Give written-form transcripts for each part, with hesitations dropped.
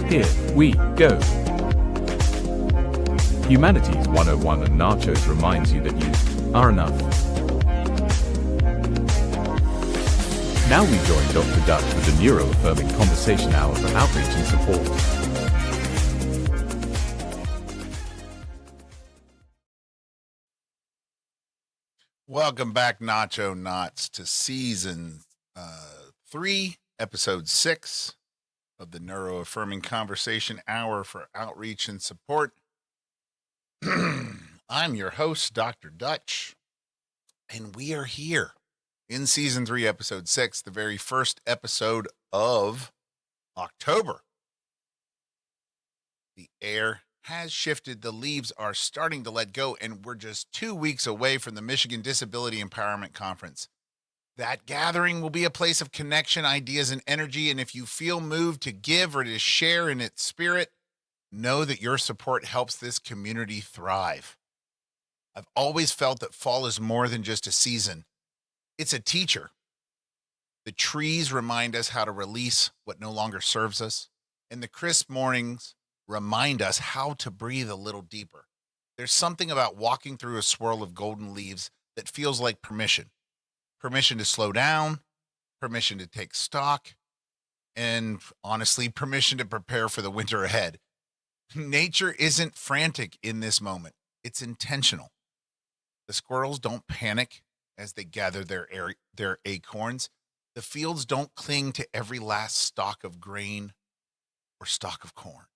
Here we go. Humanities 101 and NACHOS reminds you that you are enough. Now we join Dr. Dutch with the neuro-affirming conversation hour for outreach and support. Welcome back, Nacho Knots, to season 3, episode 6 of the neuro-affirming conversation hour for outreach and support. I'm your host, Dr. Dutch, and we are here in season 3, episode 6, the very first episode of October. The air has shifted, the leaves are starting to let go, and we're just 2 weeks away from the Michigan Disability Empowerment Conference. That gathering will be a place of connection, ideas, and energy, and if you feel moved to give or to share in its spirit, know that your support helps this community thrive. I've always felt that fall is more than just a season. It's a teacher. The trees remind us how to release what no longer serves us, and the crisp mornings remind us how to breathe a little deeper. There's something about walking through a swirl of golden leaves that feels like permission. Permission to slow down, permission to take stock, and honestly, permission to prepare for the winter ahead. Nature isn't frantic in this moment. It's intentional. The squirrels don't panic as they gather their acorns. The fields don't cling to every last stalk of grain or stalk of corn.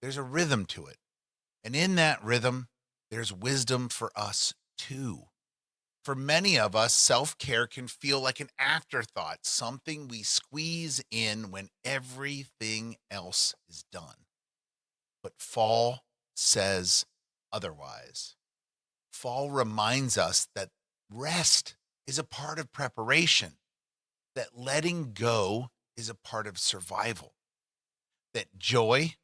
There's a rhythm to it. And in that rhythm, there's wisdom for us too. For many of us, self-care can feel like an afterthought, something we squeeze in when everything else is done. But fall says otherwise. Fall reminds us that rest is a part of preparation, that letting go is a part of survival, that joy,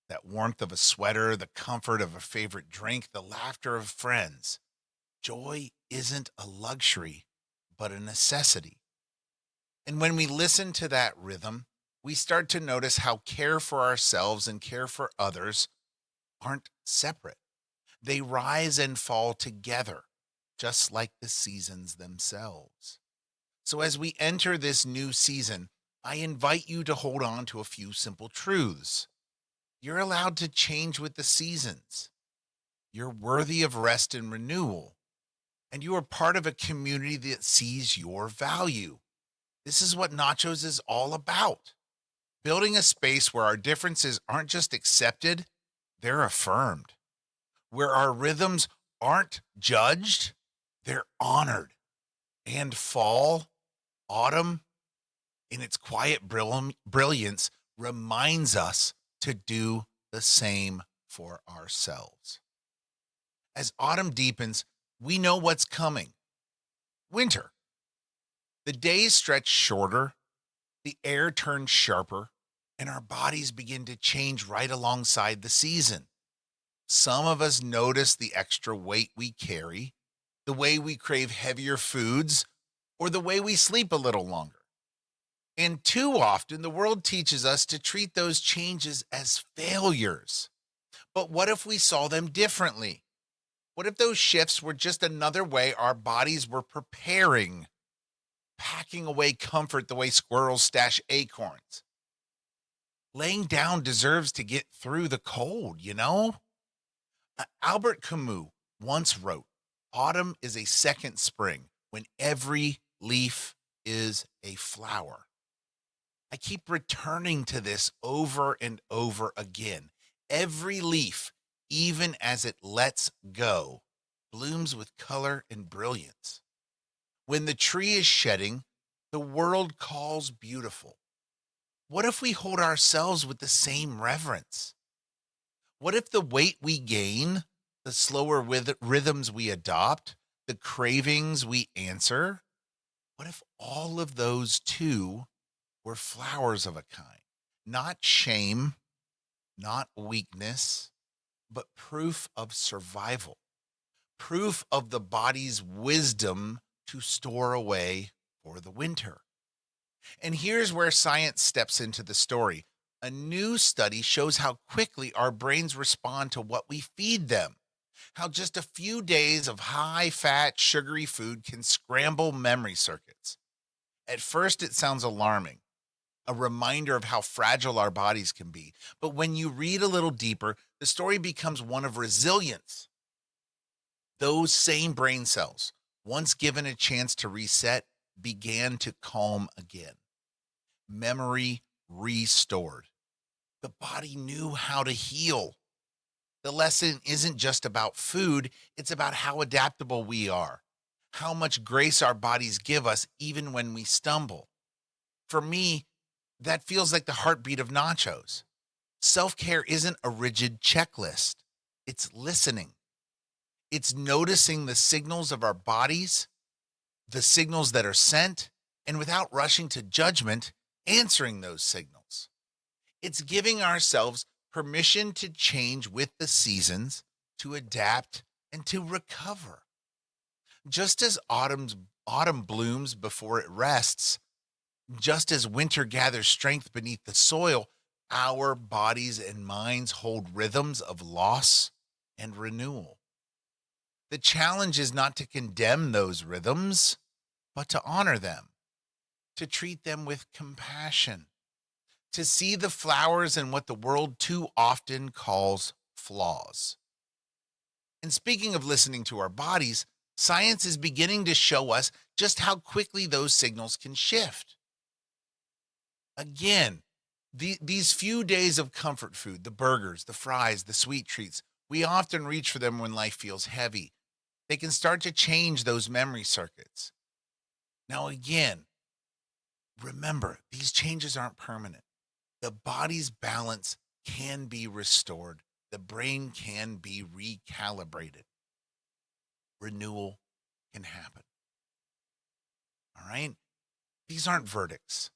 that warmth of a sweater, the comfort of a favorite drink, the laughter of friends. Joy isn't a luxury, but a necessity. And when we listen to that rhythm, we start to notice how care for ourselves and care for others aren't separate. They rise and fall together, just like the seasons themselves. So as we enter this new season, I invite you to hold on to a few simple truths. You're allowed to change with the seasons. You're worthy of rest and renewal. And you are part of a community that sees your value. This is what Nachos is all about. Building a space where our differences aren't just accepted, they're affirmed. Where our rhythms aren't judged, they're honored. And fall, autumn, in its quiet brilliance, reminds us to do the same for ourselves. As autumn deepens, we know what's coming. Winter. The days stretch shorter, the air turns sharper, and our bodies begin to change right alongside the season. Some of us notice the extra weight we carry, the way we crave heavier foods, or the way we sleep a little longer. And too often, the world teaches us to treat those changes as failures. But what if we saw them differently? What if those shifts were just another way our bodies were preparing, packing away comfort the way squirrels stash acorns? Laying down deserves to get through the cold, you know? Albert Camus once wrote, "Autumn is a second spring when every leaf is a flower." I keep returning to this over and over again. Every leaf, even as it lets go, blooms with color and brilliance. When the tree is shedding, the world calls beautiful. What if we hold ourselves with the same reverence? What if the weight we gain, the slower rhythms we adopt, the cravings we answer, what if all of those too were flowers of a kind? Not shame, not weakness, but proof of survival, proof of the body's wisdom to store away for the winter. And here's where science steps into the story. A new study shows how quickly our brains respond to what we feed them. How just a few days of high fat, sugary food can scramble memory circuits. At first, it sounds alarming, a reminder of how fragile our bodies can be. But when you read a little deeper, the story becomes one of resilience. Those same brain cells, once given a chance to reset, began to calm again. Memory restored. The body knew how to heal. The lesson isn't just about food, it's about how adaptable we are, how much grace our bodies give us even when we stumble. For me, that feels like the heartbeat of nachos. Self care isn't a rigid checklist, it's listening. It's noticing the signals of our bodies, the signals that are sent, and without rushing to judgment, answering those signals. It's giving ourselves permission to change with the seasons, to adapt, and to recover. Just as autumn blooms before it rests, just as winter gathers strength beneath the soil, our bodies and minds hold rhythms of loss and renewal. The challenge is not to condemn those rhythms, but to honor them, to treat them with compassion, to see the flowers in what the world too often calls flaws. And speaking of listening to our bodies, science is beginning to show us just how quickly those signals can shift. Again, these few days of comfort food, the burgers, the fries, the sweet treats, we often reach for them when life feels heavy. They can start to change those memory circuits. Now, again, remember, these changes aren't permanent. The body's balance can be restored, the brain can be recalibrated. Renewal can happen. All right? These aren't verdicts,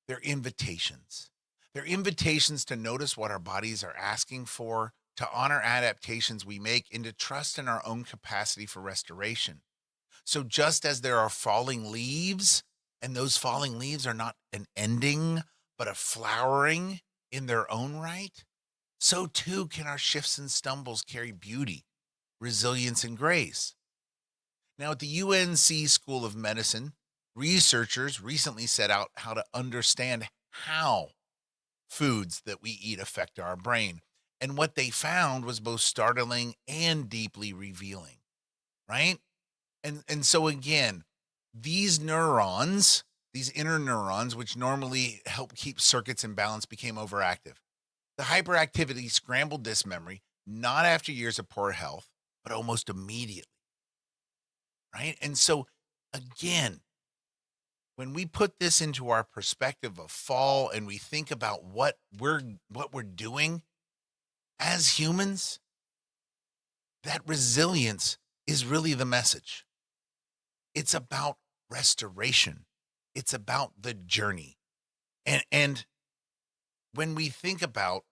they're invitations. They're invitations to notice what our bodies are asking for, to honor adaptations we make, and to trust in our own capacity for restoration. So, just as there are falling leaves, and those falling leaves are not an ending, but a flowering in their own right, so too can our shifts and stumbles carry beauty, resilience, and grace. Now, at the UNC School of Medicine, researchers recently set out how to understand how foods that we eat affect our brain. And what they found was both startling and deeply revealing, right? And so again, these neurons, these inner neurons, which normally help keep circuits in balance, became overactive. The hyperactivity scrambled this memory, not after years of poor health, but almost immediately, right? And so again, when we put this into our perspective of fall and we think about what we're doing as humans, that resilience is really the message. It's about restoration. It's about the journey. And when we think about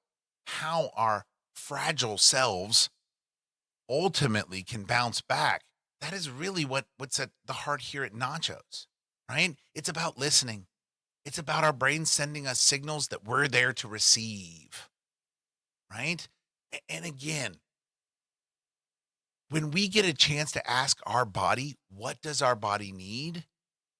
how our fragile selves ultimately can bounce back, that is really what's at the heart here at Nachos, right? It's about listening. It's about our brains sending us signals that we're there to receive, right? And again, when we get a chance to ask our body, what does our body need?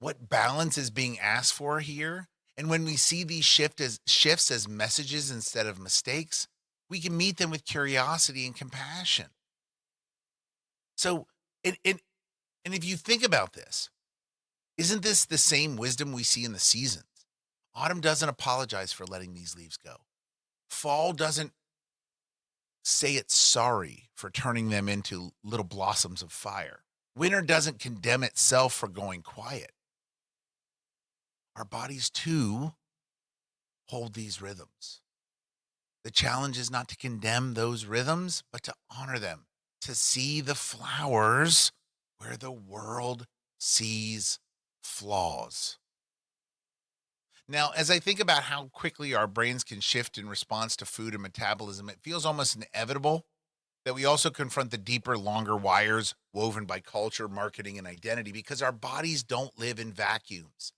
What balance is being asked for here? And when we see these shifts as messages instead of mistakes, we can meet them with curiosity and compassion. So, and if you think about this, isn't this the same wisdom we see in the seasons? Autumn doesn't apologize for letting these leaves go. Fall doesn't say it's sorry for turning them into little blossoms of fire. Winter doesn't condemn itself for going quiet. Our bodies too hold these rhythms. The challenge is not to condemn those rhythms, but to honor them, to see the flowers where the world sees flaws. Now, as I think about how quickly our brains can shift in response to food and metabolism, it feels almost inevitable that we also confront the deeper, longer wires woven by culture, marketing, and identity because our bodies don't live in vacuums.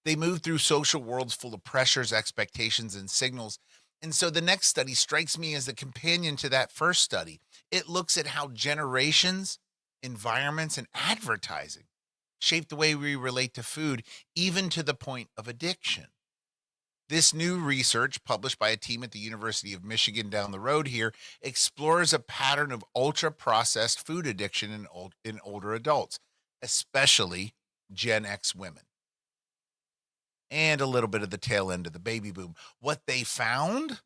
They move through social worlds full of pressures, expectations, and signals. And so the next study strikes me as the companion to that first study. It looks at how generations, environments, and advertising shape the way we relate to food, even to the point of addiction. This new research, published by a team at the University of Michigan down the road here, explores a pattern of ultra processed food addiction in older adults, especially Gen X women, and a little bit of the tail end of the baby boom. What they found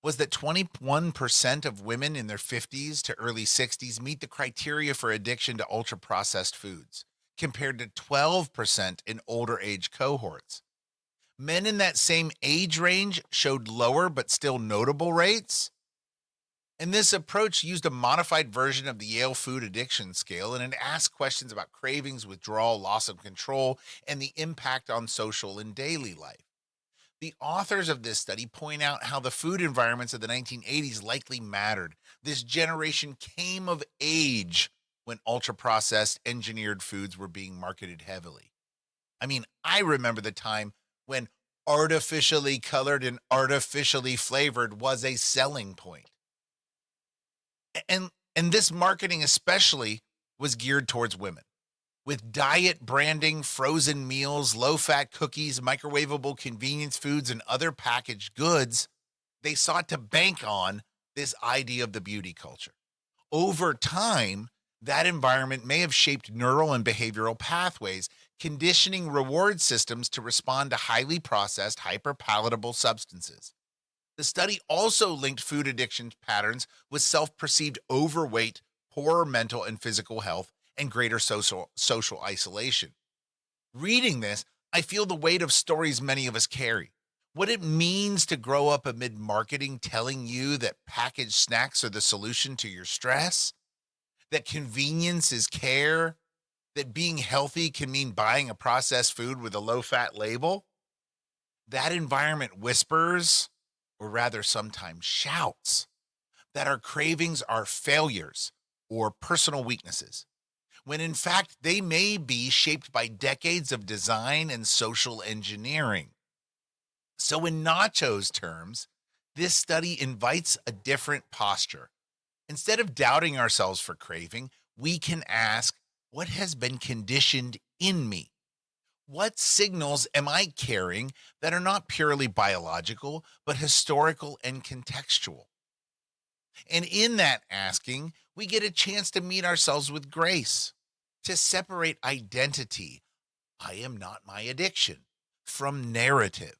was that 21% of women in their 50s to early 60s meet the criteria for addiction to ultra processed foods, compared to 12% in older age cohorts. Men in that same age range showed lower but still notable rates. And this approach used a modified version of the Yale Food Addiction Scale, and it asked questions about cravings, withdrawal, loss of control, and the impact on social and daily life. The authors of this study point out how the food environments of the 1980s likely mattered. This generation came of age when ultra processed engineered foods were being marketed heavily. I mean, I remember the time when artificially colored and artificially flavored was a selling point. And this marketing especially was geared towards women. With diet branding, frozen meals, low-fat cookies, microwavable convenience foods, and other packaged goods, they sought to bank on this idea of the beauty culture. Over time, that environment may have shaped neural and behavioral pathways, conditioning reward systems to respond to highly processed, hyperpalatable substances. The study also linked food addiction patterns with self-perceived overweight, poorer mental and physical health, and greater social isolation. Reading this, I feel the weight of stories many of us carry. What it means to grow up amid marketing telling you that packaged snacks are the solution to your stress, that convenience is care, that being healthy can mean buying a processed food with a low fat label. That environment whispers, or rather sometimes shouts, that our cravings are failures or personal weaknesses, when in fact they may be shaped by decades of design and social engineering. So, in NACHOS terms, this study invites a different posture. Instead of doubting ourselves for craving, we can ask, what has been conditioned in me? What signals am I carrying that are not purely biological, but historical and contextual? And in that asking, we get a chance to meet ourselves with grace, to separate identity, I am not my addiction, from narrative,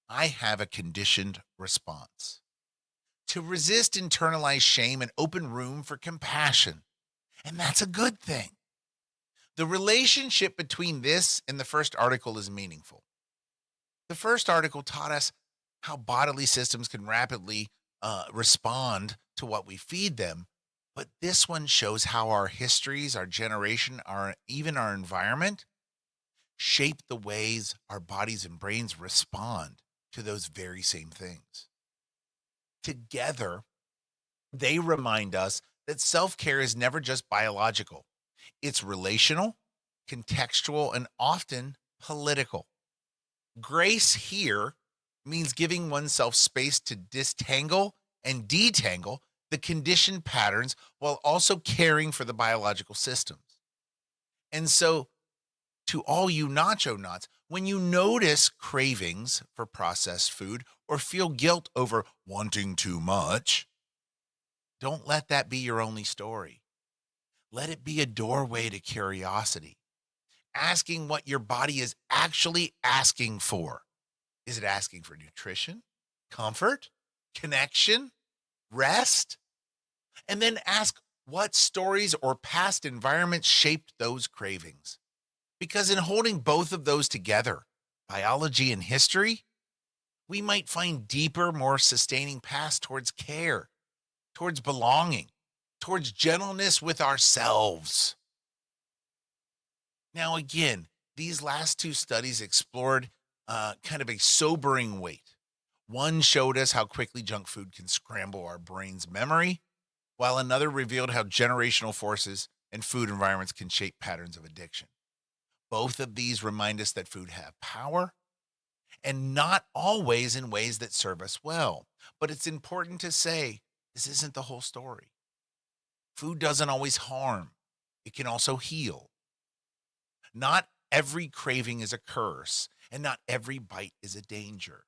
I have a conditioned response, to resist internalized shame and open room for compassion. And that's a good thing. The relationship between this and the first article is meaningful. The first article taught us how bodily systems can rapidly respond to what we feed them. But this one shows how our histories, our generation, even our environment shape the ways our bodies and brains respond to those very same things. Together, they remind us that self-care is never just biological. It's relational, contextual, and often political. Grace here means giving oneself space to distangle and detangle the conditioned patterns while also caring for the biological systems. And so, to all you nacho knots, when you notice cravings for processed food or feel guilt over wanting too much, don't let that be your only story. Let it be a doorway to curiosity, asking what your body is actually asking for. Is it asking for nutrition, comfort, connection, rest? And then ask what stories or past environments shaped those cravings. Because in holding both of those together, biology and history, we might find deeper, more sustaining paths towards care, towards belonging, towards gentleness with ourselves. Now, again, these last two studies explored kind of a sobering weight. One showed us how quickly junk food can scramble our brain's memory, while another revealed how generational forces and food environments can shape patterns of addiction. Both of these remind us that food have power and not always in ways that serve us well. But it's important to say this isn't the whole story. Food doesn't always harm, it can also heal. Not every craving is a curse, and not every bite is a danger.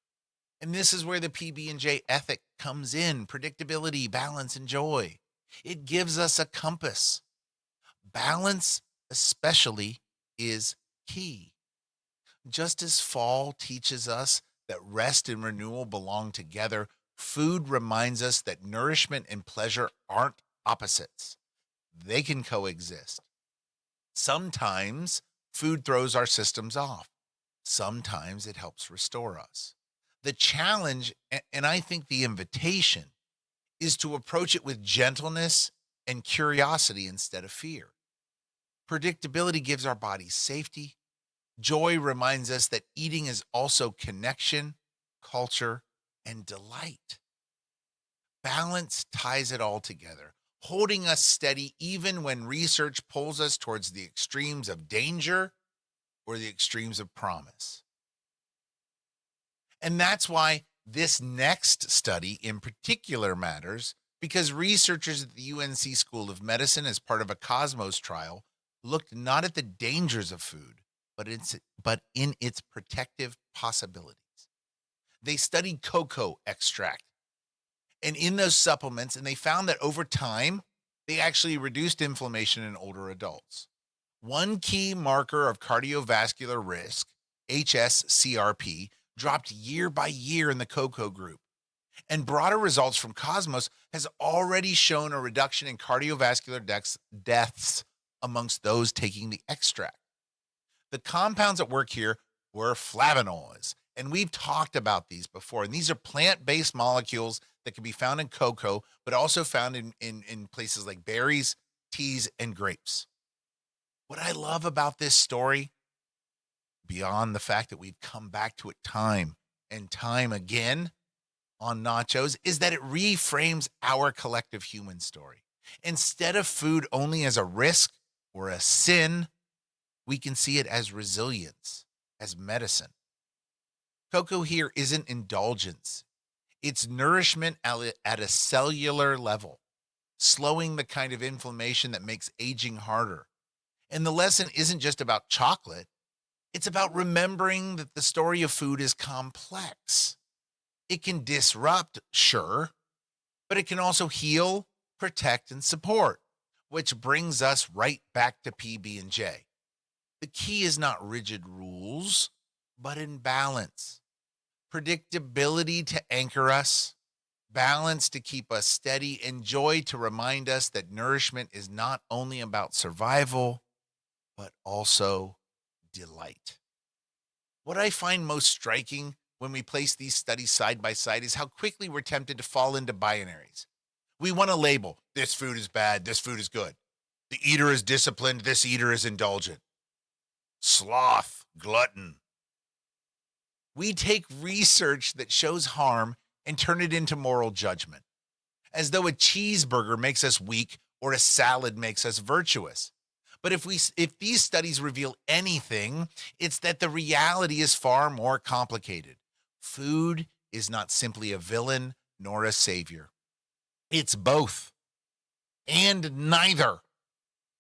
And this is where the PB&J ethic comes in: predictability, balance, and joy. It gives us a compass. Balance, especially, is key. Just as fall teaches us that rest and renewal belong together, food reminds us that nourishment and pleasure aren't opposites. They can coexist. Sometimes food throws our systems off. Sometimes it helps restore us. The challenge, and I think the invitation, is to approach it with gentleness and curiosity instead of fear. Predictability gives our bodies safety. Joy reminds us that eating is also connection, culture, and delight. Balance ties it all together, holding us steady even when research pulls us towards the extremes of danger or the extremes of promise. And that's why this next study in particular matters, because researchers at the UNC School of Medicine, as part of a Cosmos trial, looked not at the dangers of food, but in its protective possibilities. They studied cocoa extract and in those supplements, and they found that over time, they actually reduced inflammation in older adults. One key marker of cardiovascular risk, HSCRP, dropped year by year in the cocoa group. And broader results from Cosmos has already shown a reduction in cardiovascular deaths amongst those taking the extract. The compounds at work here were flavanols, and we've talked about these before. And these are plant-based molecules that can be found in cocoa, but also found in places like berries, teas, and grapes. What I love about this story, beyond the fact that we've come back to it time and time again on Nachos, is that it reframes our collective human story. Instead of food only as a risk or a sin, we can see it as resilience, as medicine. Cocoa here isn't indulgence. It's nourishment at a cellular level, slowing the kind of inflammation that makes aging harder. And the lesson isn't just about chocolate. It's about remembering that the story of food is complex. It can disrupt, sure, but it can also heal, protect, and support, which brings us right back to PB&J. The key is not rigid rules, but in balance. Predictability to anchor us, balance to keep us steady, and joy to remind us that nourishment is not only about survival, but also delight. What I find most striking when we place these studies side by side is how quickly we're tempted to fall into binaries. We want to label, this food is bad, this food is good. The eater is disciplined, this eater is indulgent. Sloth, glutton. We take research that shows harm and turn it into moral judgment, as though a cheeseburger makes us weak or a salad makes us virtuous. But if these studies reveal anything, it's that the reality is far more complicated. Food is not simply a villain nor a savior. It's both and neither,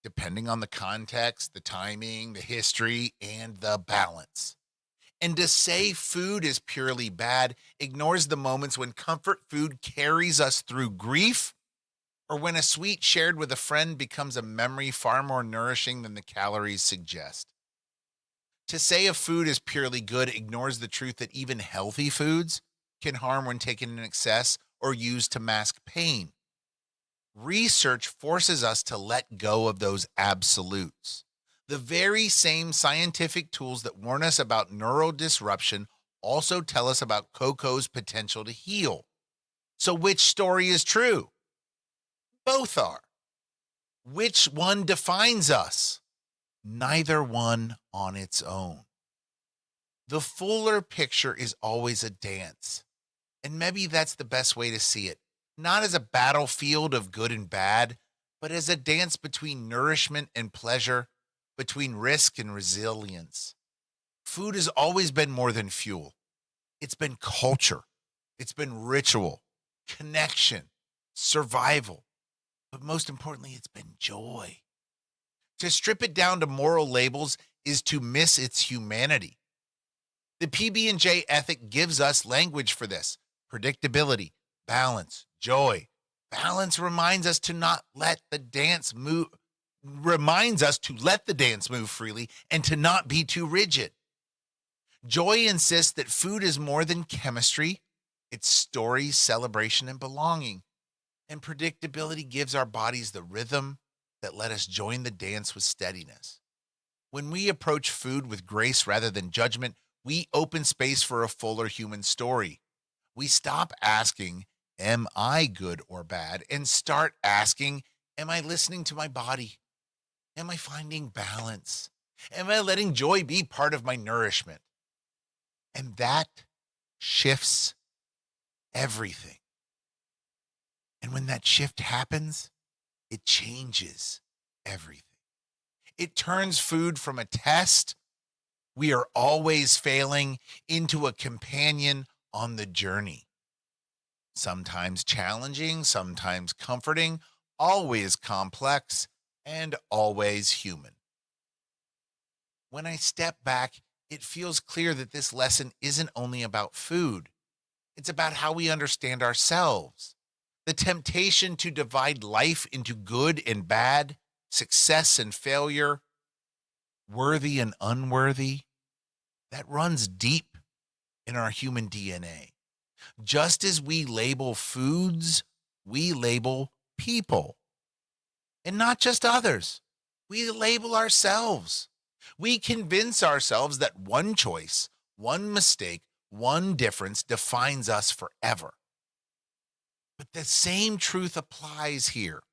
depending on the context, the timing, the history, and the balance. And to say food is purely bad ignores the moments when comfort food carries us through grief, or when a sweet shared with a friend becomes a memory far more nourishing than the calories suggest. To say a food is purely good ignores the truth that even healthy foods can harm when taken in excess or used to mask pain. Research forces us to let go of those absolutes. The very same scientific tools that warn us about neural disruption also tell us about cocoa's potential to heal. So which story is true? Both are. Which one defines us? Neither one on its own. The fuller picture is always a dance. And maybe that's the best way to see it. Not as a battlefield of good and bad, but as a dance between nourishment and pleasure, between risk and resilience. Food has always been more than fuel. It's been culture, it's been ritual, connection, survival, but most importantly, it's been joy. To strip it down to moral labels is to miss its humanity. The PB&J ethic gives us language for this: predictability, balance, joy. Balance reminds us to not let the dance move reminds us to let the dance move freely and to not be too rigid. Joy insists that food is more than chemistry. It's story, celebration, and belonging. And predictability gives our bodies the rhythm that let us join the dance with steadiness. When we approach food with grace rather than judgment, we open space for a fuller human story. We stop asking, am I good or bad? And start asking, am I listening to my body? Am I finding balance? Am I letting joy be part of my nourishment? And that shifts everything. And when that shift happens, it changes everything. It turns food from a test we are always failing into a companion on the journey. Sometimes challenging, sometimes comforting, always complex, and always human. When I step back, it feels clear that this lesson isn't only about food. It's about how we understand ourselves. The temptation to divide life into good and bad, success and failure, worthy and unworthy, that runs deep in our human DNA. Just as we label foods, we label people. And not just others. We label ourselves. We convince ourselves that one choice, one mistake, one difference defines us forever. But the same truth applies here.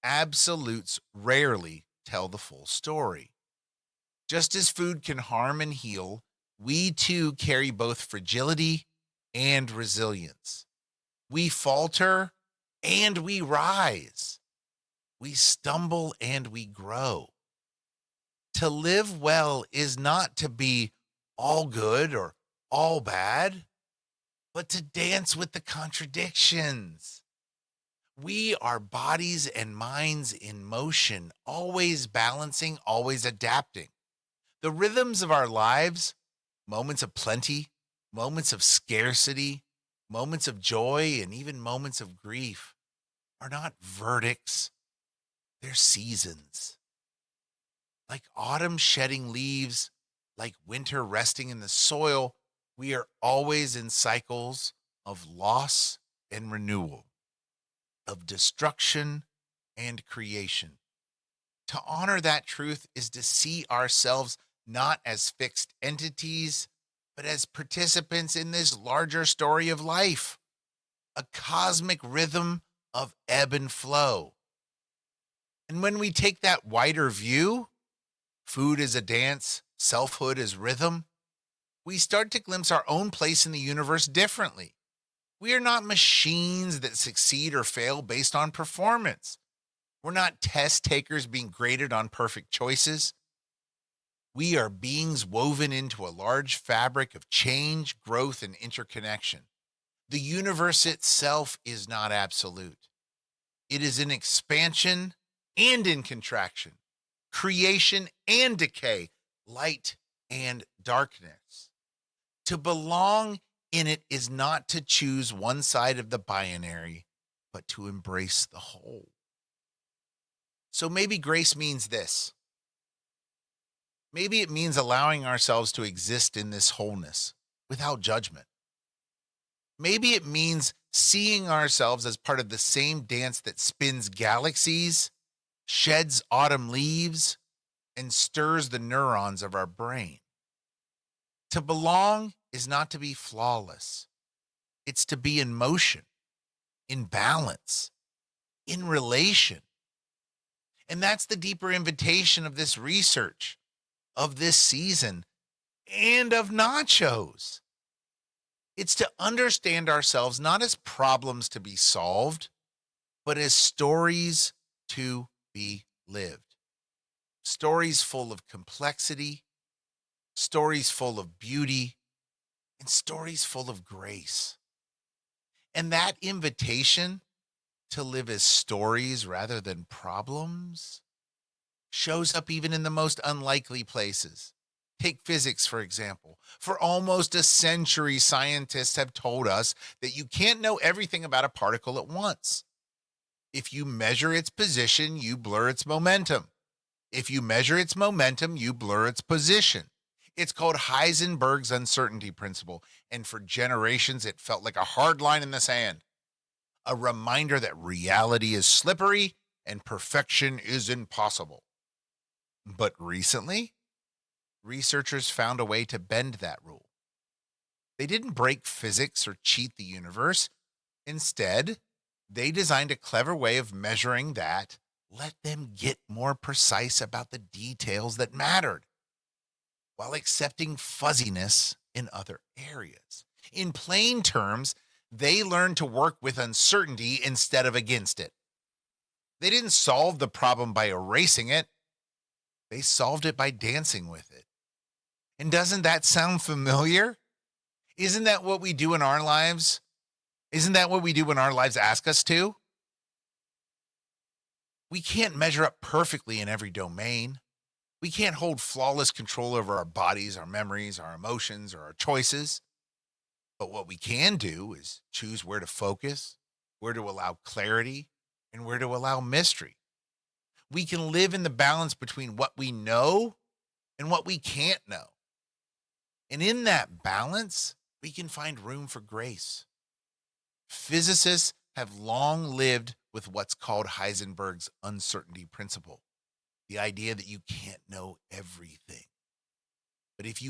Absolutes rarely tell the full story. Just as food can harm and heal, we too carry both fragility and resilience. We falter and we rise. We stumble and we grow. To live well is not to be all good or all bad, but to dance with the contradictions. We are bodies and minds in motion, always balancing, always adapting. The rhythms of our lives, moments of plenty, moments of scarcity, moments of joy, and even moments of grief, are not verdicts, they're seasons. Like autumn shedding leaves, like winter resting in the soil, we are always in cycles of loss and renewal, of destruction and creation. To honor that truth is to see ourselves not as fixed entities, but as participants in this larger story of life, a cosmic rhythm of ebb and flow. And when we take that wider view, food as a dance, selfhood as rhythm, we start to glimpse our own place in the universe differently. We are not machines that succeed or fail based on performance. We're not test takers being graded on perfect choices. We are beings woven into a large fabric of change, growth, and interconnection. The universe itself is not absolute. It is in expansion and in contraction, creation and decay, light and darkness. To belong in it is not to choose one side of the binary, but to embrace the whole. So maybe grace means this. Maybe it means allowing ourselves to exist in this wholeness without judgment. Maybe it means seeing ourselves as part of the same dance that spins galaxies, sheds autumn leaves, and stirs the neurons of our brain. To belong is not to be flawless. It's to be in motion, in balance, in relation. And that's the deeper invitation of this research, of this season, and of nachos. It's to understand ourselves not as problems to be solved, but as stories to be lived. Stories full of complexity, stories full of beauty, and stories full of grace. And that invitation to live as stories rather than problems shows up even in the most unlikely places. Take physics, for example. For almost a century, scientists have told us that you can't know everything about a particle at once. If you measure its position, you blur its momentum. If you measure its momentum, you blur its position. It's called Heisenberg's uncertainty principle. And for generations, it felt like a hard line in the sand, a reminder that reality is slippery and perfection is impossible. But recently, researchers found a way to bend that rule. They didn't break physics or cheat the universe. Instead, they designed a clever way of measuring that let them get more precise about the details that mattered while accepting fuzziness in other areas. In plain terms, they learned to work with uncertainty instead of against it. They didn't solve the problem by erasing it, they solved it by dancing with it. And doesn't that sound familiar? Isn't that what we do in our lives? Isn't that what we do when our lives ask us to? We can't measure up perfectly in every domain. We can't hold flawless control over our bodies, our memories, our emotions, or our choices. But what we can do is choose where to focus, where to allow clarity, and where to allow mystery. We can live in the balance between what we know and what we can't know. And in that balance, we can find room for grace. Physicists have long lived with what's called Heisenberg's uncertainty principle, the idea that you can't know everything. But if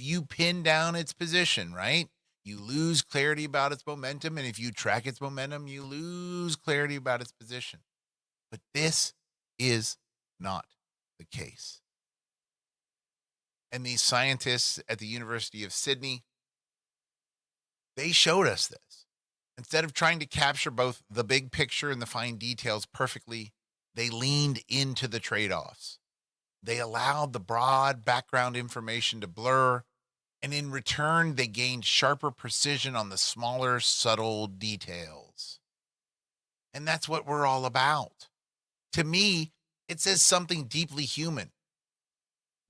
you pin down its position, right, you lose clarity about its momentum, and if you track its momentum, you lose clarity about its position. But this is not the case. And these scientists at the University of Sydney, they showed us this. Instead of trying to capture both the big picture and the fine details perfectly, they leaned into the trade-offs. They allowed the broad background information to blur, and in return, they gained sharper precision on the smaller, subtle details. And that's what we're all about. To me, it says something deeply human,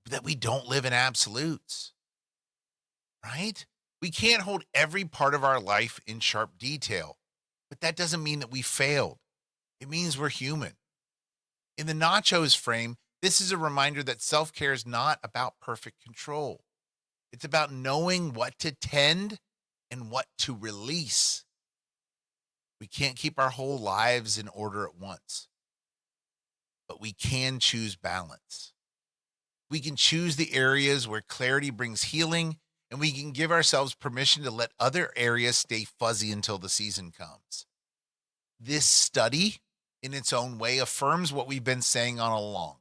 that we don't live in absolutes, right? We can't hold every part of our life in sharp detail, but that doesn't mean that we failed. It means we're human. In the NACHOS frame, this is a reminder that self-care is not about perfect control. It's about knowing what to tend and what to release. We can't keep our whole lives in order at once, but we can choose balance. We can choose the areas where clarity brings healing, and we can give ourselves permission to let other areas stay fuzzy until the season comes. This study, in its own way, affirms what we've been saying all along,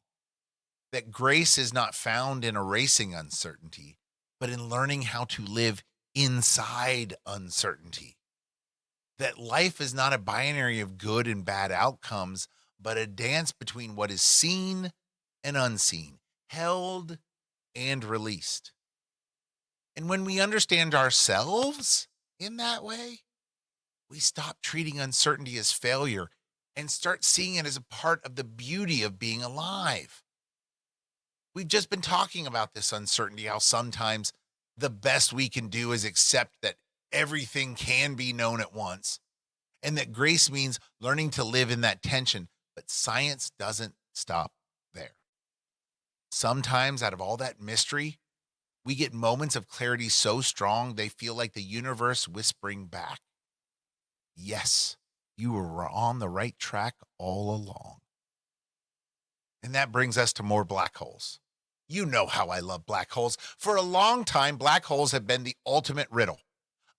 that grace is not found in erasing uncertainty, but in learning how to live inside uncertainty. That life is not a binary of good and bad outcomes, but a dance between what is seen and unseen, held and released. And when we understand ourselves in that way, we stop treating uncertainty as failure and start seeing it as a part of the beauty of being alive. We've just been talking about this uncertainty, how sometimes the best we can do is accept that everything can be known at once, and that grace means learning to live in that tension. But science doesn't stop there. Sometimes, out of all that mystery, we get moments of clarity so strong they feel like the universe whispering back, yes, you were on the right track all along. And that brings us to more black holes. You know how I love black holes. For a long time, black holes have been the ultimate riddle.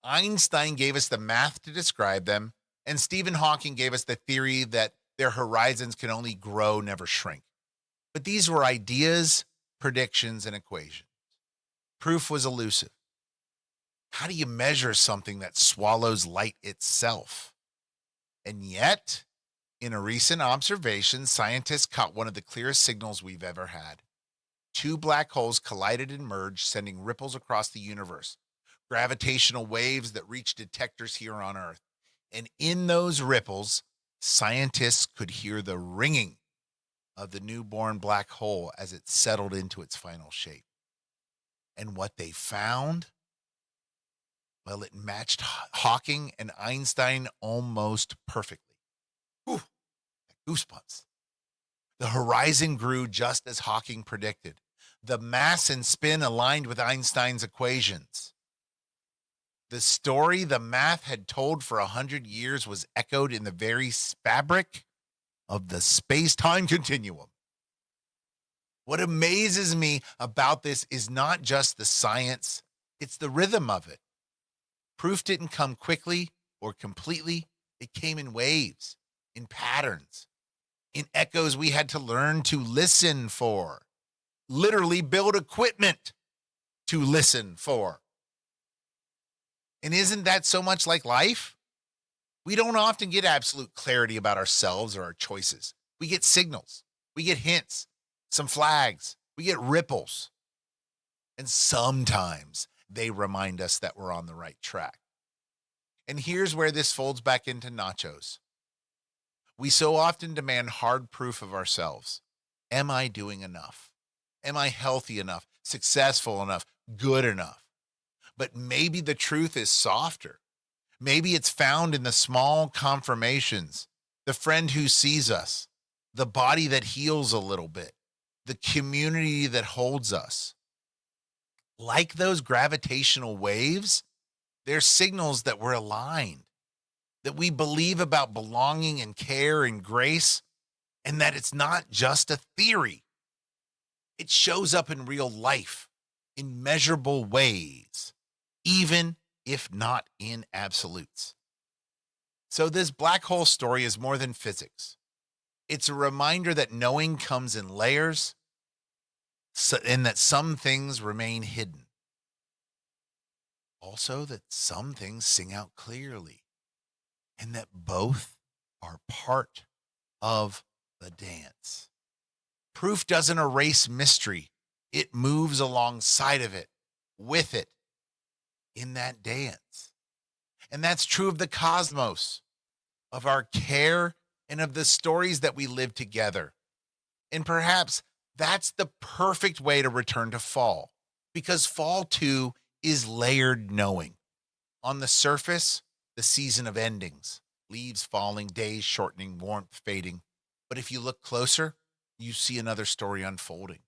Einstein gave us the math to describe them, and Stephen Hawking gave us the theory that their horizons can only grow, never shrink. But these were ideas, predictions, and equations. Proof was elusive. How do you measure something that swallows light itself? And yet, In a recent observation, scientists caught one of the clearest signals we've ever had. Two black holes collided and merged, sending ripples across the universe, gravitational waves that reach detectors here on Earth. And in those ripples, scientists could hear the ringing of the newborn black hole as it settled into its final shape. And what they found? Well, it matched Hawking and Einstein almost perfectly. Whew, goosebumps. The horizon grew just as Hawking predicted. The mass and spin aligned with Einstein's equations. The story the math had told for 100 years was echoed in the very fabric of the space-time continuum. What amazes me about this is not just the science, it's the rhythm of it. Proof didn't come quickly or completely. It came in waves, in patterns, in echoes we had to learn to listen for, literally build equipment to listen for. And isn't that so much like life? We don't often get absolute clarity about ourselves or our choices. We get signals, we get hints, some flags, we get ripples. And sometimes they remind us that we're on the right track. And here's where this folds back into nachos. We so often demand hard proof of ourselves. Am I doing enough? Am I healthy enough, successful enough, good enough? But maybe the truth is softer. Maybe it's found in the small confirmations, the friend who sees us, the body that heals a little bit, the community that holds us. Like those gravitational waves, they're signals that we're aligned, that we believe about belonging and care and grace, and that it's not just a theory. It shows up in real life in measurable ways, even if not in absolutes. So, this black hole story is more than physics. It's a reminder that knowing comes in layers and that some things remain hidden. Also, that some things sing out clearly and that both are part of the dance. Proof doesn't erase mystery, it moves alongside of it, with it, in that dance. And that's true of the cosmos, of our care, and of the stories that we live together. And perhaps that's the perfect way to return to fall, because fall too is layered knowing. On the surface, the season of endings, leaves falling, days shortening, warmth fading. But if you look closer, you see another story unfolding.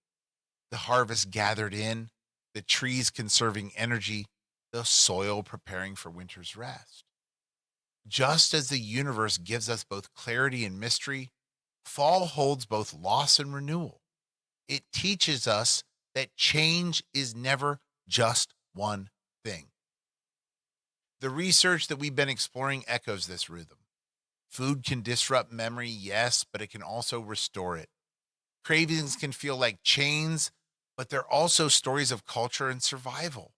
The harvest gathered in, the trees conserving energy, the soil preparing for winter's rest. Just as the universe gives us both clarity and mystery, fall holds both loss and renewal. It teaches us that change is never just one thing. The research that we've been exploring echoes this rhythm. Food can disrupt memory, yes, but it can also restore it. Cravings can feel like chains, but they're also stories of culture and survival.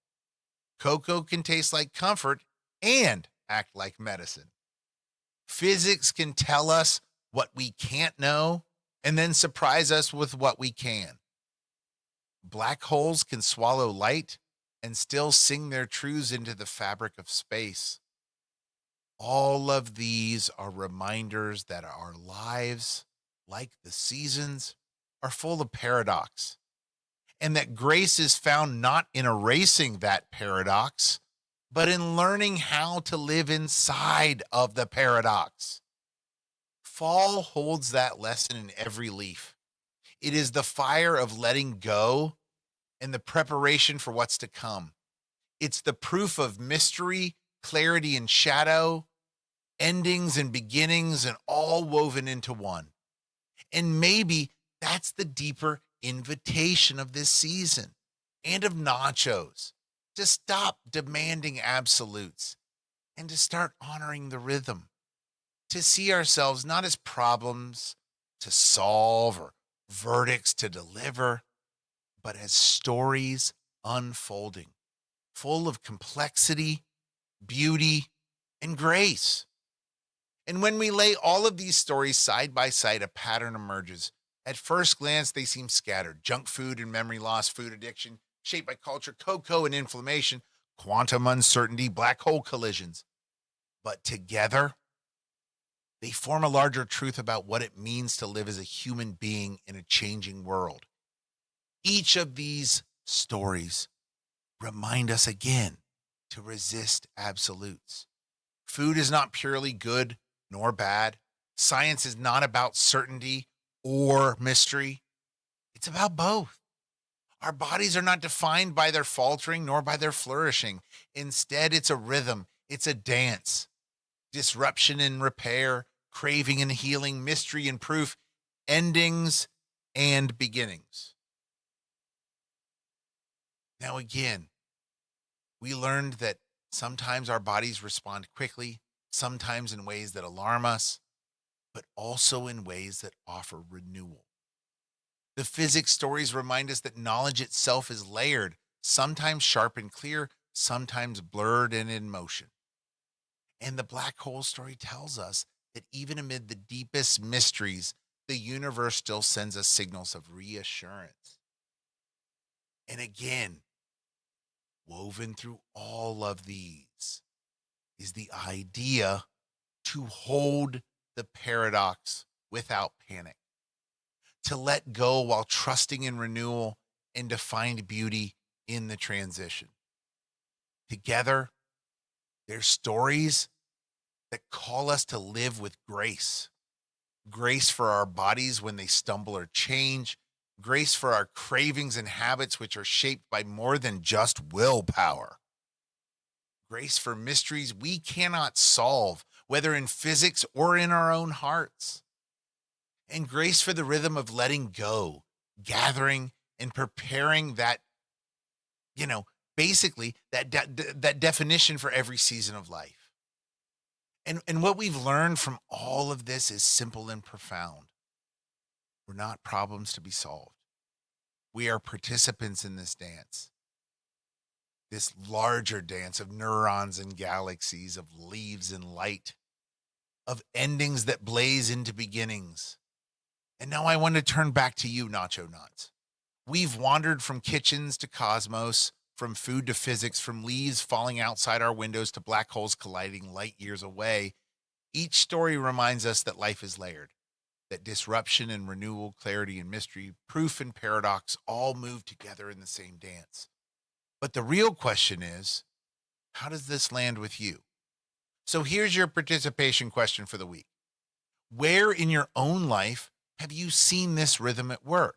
Cocoa can taste like comfort and act like medicine. Physics can tell us what we can't know and then surprise us with what we can. Black holes can swallow light and still sing their truths into the fabric of space. All of these are reminders that our lives, like the seasons, are full of paradox, and that grace is found not in erasing that paradox, but in learning how to live inside of the paradox. Fall holds that lesson in every leaf. It is the fire of letting go and the preparation for what's to come. It's the proof of mystery, clarity and shadow, endings and beginnings, and all woven into one. And maybe that's the deeper invitation of this season and of nachos, to stop demanding absolutes and to start honoring the rhythm, to see ourselves not as problems to solve or verdicts to deliver, but as stories unfolding, full of complexity, beauty, and grace. And when we lay all of these stories side by side, a pattern emerges. At first glance, they seem scattered: junk food and memory loss, food addiction, shaped by culture, cocoa and inflammation, quantum uncertainty, black hole collisions. But together, they form a larger truth about what it means to live as a human being in a changing world. Each of these stories remind us again to resist absolutes. Food is not purely good nor bad. Science is not about certainty or mystery. It's about both. Our bodies are not defined by their faltering nor by their flourishing. Instead, it's a rhythm, it's a dance. Disruption and repair, craving and healing, mystery and proof, endings and beginnings. Now, again, we learned that sometimes our bodies respond quickly, sometimes in ways that alarm us, but also in ways that offer renewal. The physics stories remind us that knowledge itself is layered, sometimes sharp and clear, sometimes blurred and in motion. And the black hole story tells us that even amid the deepest mysteries, the universe still sends us signals of reassurance. And again, woven through all of these is the idea to hold the paradox without panic, to let go while trusting in renewal, and to find beauty in the transition. Together, they're stories that call us to live with grace. Grace for our bodies when they stumble or change, grace for our cravings and habits, which are shaped by more than just willpower, grace for mysteries we cannot solve, whether in physics or in our own hearts, and grace for the rhythm of letting go, gathering, and preparing that, basically that definition for every season of life. And what we've learned from all of this is simple and profound. We're not problems to be solved. We are participants in this dance, this larger dance of neurons and galaxies, of leaves and light, of endings that blaze into beginnings. And now I want to turn back to you, Nacho Nuts. We've wandered from kitchens to cosmos, from food to physics, from leaves falling outside our windows to black holes colliding light years away. Each story reminds us that life is layered, that disruption and renewal, clarity and mystery, proof and paradox all move together in the same dance. But the real question is, how does this land with you? So here's your participation question for the week. Where in your own life have you seen this rhythm at work?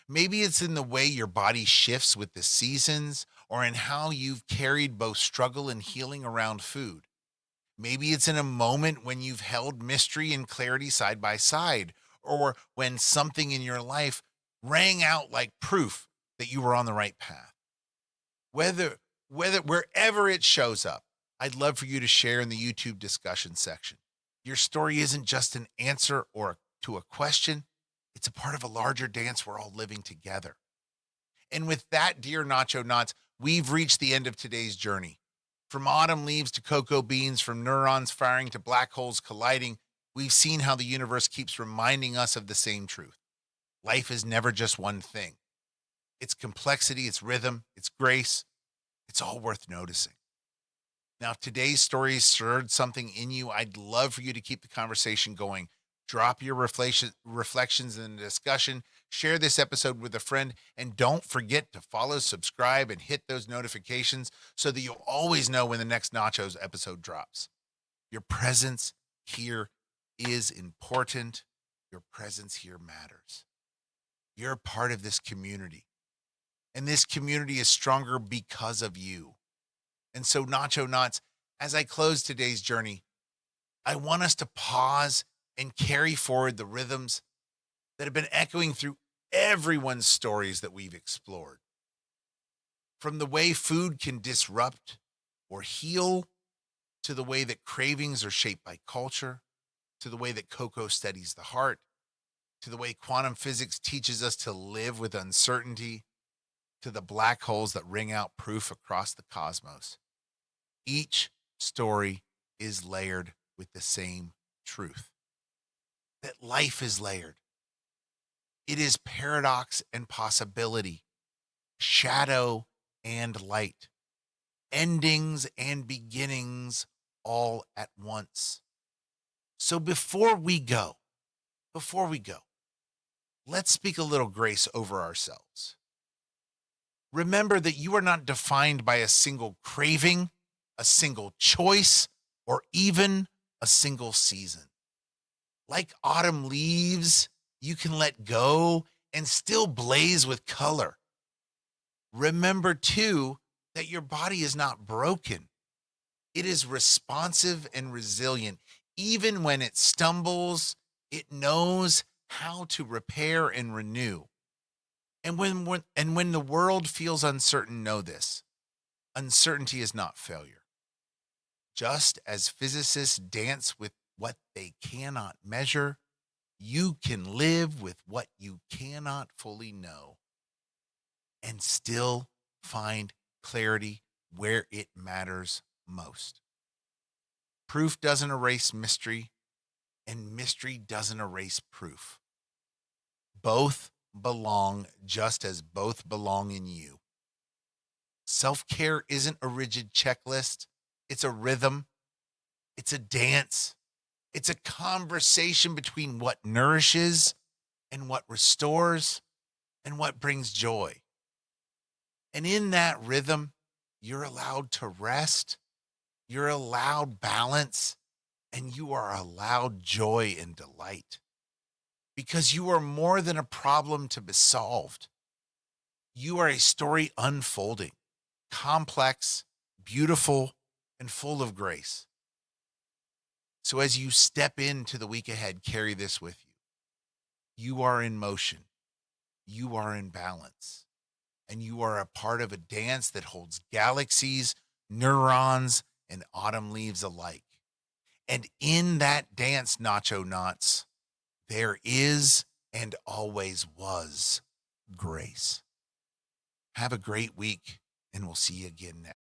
Maybe it's in the way your body shifts with the seasons, or in how you've carried both struggle and healing around food. Maybe it's in a moment when you've held mystery and clarity side by side, or when something in your life rang out like proof that you were on the right path. Whether wherever it shows up, I'd love for you to share in the YouTube discussion section. Your story isn't just an answer or to a question, it's a part of a larger dance we're all living together. And with that, dear Nacho Knots, we've reached the end of today's journey. From autumn leaves to cocoa beans, from neurons firing to black holes colliding, we've seen how the universe keeps reminding us of the same truth. Life is never just one thing. It's complexity, it's rhythm, it's grace. It's all worth noticing. Now, if today's story stirred something in you, I'd love for you to keep the conversation going. Drop your reflections in the discussion, share this episode with a friend, and don't forget to follow, subscribe, and hit those notifications so that you'll always know when the next Nachos episode drops. Your presence here is important. Your presence here matters. You're a part of this community, and this community is stronger because of you. And so, Nacho Knots, as I close today's journey, I want us to pause and carry forward the rhythms that have been echoing through everyone's stories that we've explored. From the way food can disrupt or heal, to the way that cravings are shaped by culture, to the way that cocoa steadies the heart, to the way quantum physics teaches us to live with uncertainty, to the black holes that ring out proof across the cosmos. Each story is layered with the same truth that life is layered. It is paradox and possibility, shadow and light, endings and beginnings all at once. So before we go, let's speak a little grace over ourselves. Remember that you are not defined by a single craving, a single choice, or even a single season. Like autumn leaves, you can let go and still blaze with color. Remember, too, that your body is not broken. It is responsive and resilient. Even when it stumbles, it knows how to repair and renew. And when the world feels uncertain, know this: uncertainty is not failure. Just as physicists dance with what they cannot measure, you can live with what you cannot fully know and still find clarity where it matters most. Proof doesn't erase mystery, and mystery doesn't erase proof. Both belong just as both belong in you. Self care isn't a rigid checklist, it's a rhythm, it's a dance, it's a conversation between what nourishes and what restores and what brings joy. And in that rhythm, you're allowed to rest, you're allowed balance, and you are allowed joy and delight. Because you are more than a problem to be solved. You are a story unfolding, complex, beautiful, and full of grace. So as you step into the week ahead, carry this with you. You are in motion, you are in balance, and you are a part of a dance that holds galaxies, neurons, and autumn leaves alike. And in that dance, Nacho Knots, there is and always was grace. Have a great week, and we'll see you again next.